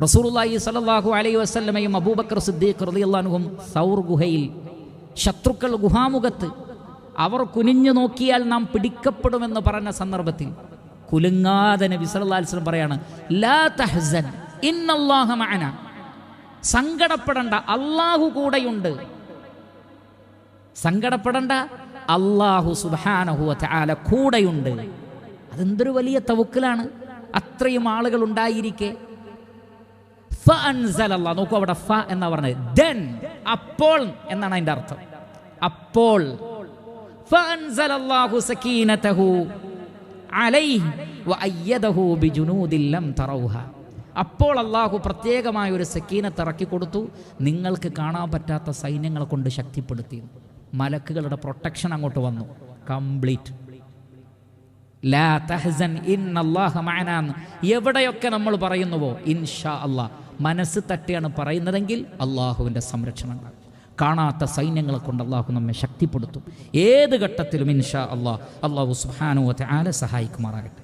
റസൂലുള്ളാഹി സ്വല്ലല്ലാഹു അലൈഹി വസല്ലമയും അബൂബക്കർ സിദ്ദീഖ് റളിയല്ലാഹു അൻഹും സൗർ ഗുഹയിൽ, ശത്രുക്കൾ ഗുഹാമുഖത്ത്, അവർ കുനിഞ്ഞു നോക്കിയാൽ നാം പിടിക്കപ്പെടുമെന്ന് പറഞ്ഞ സന്ദർഭത്തിൽ കുലുങ്ങാതെ നബി സല്ലല്ലാഹു അലൈഹി വസല്ലം പറയാണ്, ലാ തഹ്സൻ ഇന്നല്ലാഹ മഅനാ, സങ്കടപ്പെടണ്ട, അല്ലാഹു കൂടെയുണ്ട്. സങ്കടപ്പെടണ്ട, അല്ലാഹു സുബ്ഹാനഹു വ തആല കൂടെയുണ്ട്. അതെന്തൊരു വലിയ തവക്കുലാണ്. അത്രയും ആളുകൾ ഉണ്ടായിരിക്കെ ഫഅൻസലല്ലാഹ്, നോക്കൂ അവിടെ ഫ എന്നാ പറഞ്ഞത്, ദെൻ, അപ്പോൾ എന്നാണ് അതിന്റെ അർത്ഥം. അപ്പോൾ ഫഅൻസലല്ലാഹു സകീനതഹു അലൈഹി വഅയ്യദഹു ബിജുനൂദിൻ ലം തറൗഹ. അപ്പോൾ അല്ലാഹു പ്രത്യേകമായ ഒരു സക്കീനത്ത് ഇറക്കി കൊടുത്തു, നിങ്ങൾക്ക് കാണാൻ പറ്റാത്ത സൈന്യങ്ങളെ കൊണ്ട് ശക്തിപ്പെടുത്തി. മലക്കുകളുടെ പ്രൊട്ടക്ഷൻ അങ്ങോട്ട് വന്നു, കംപ്ലീറ്റ്. ലാ തഹ്സൻ ഇന്നല്ലാഹ മഅനാ, എവിടെയൊക്കെ നമ്മൾ പറയുന്നുവോ ഇൻഷാ അല്ലാഹ്, മനസ്സ് തട്ടിയാണ് പറയുന്നതെങ്കിൽ അള്ളാഹുവിൻ്റെ സംരക്ഷണങ്ങൾ, കാണാത്ത സൈന്യങ്ങളെ കൊണ്ട് അള്ളാഹു നമ്മെ ശക്തിപ്പെടുത്തും. ഏത് ഘട്ടത്തിലും ഇൻഷാ അല്ലാഹ് അള്ളാഹു സുബ്ഹാനഹു വ തആല സഹായിക്കുമാറാകട്ടെ.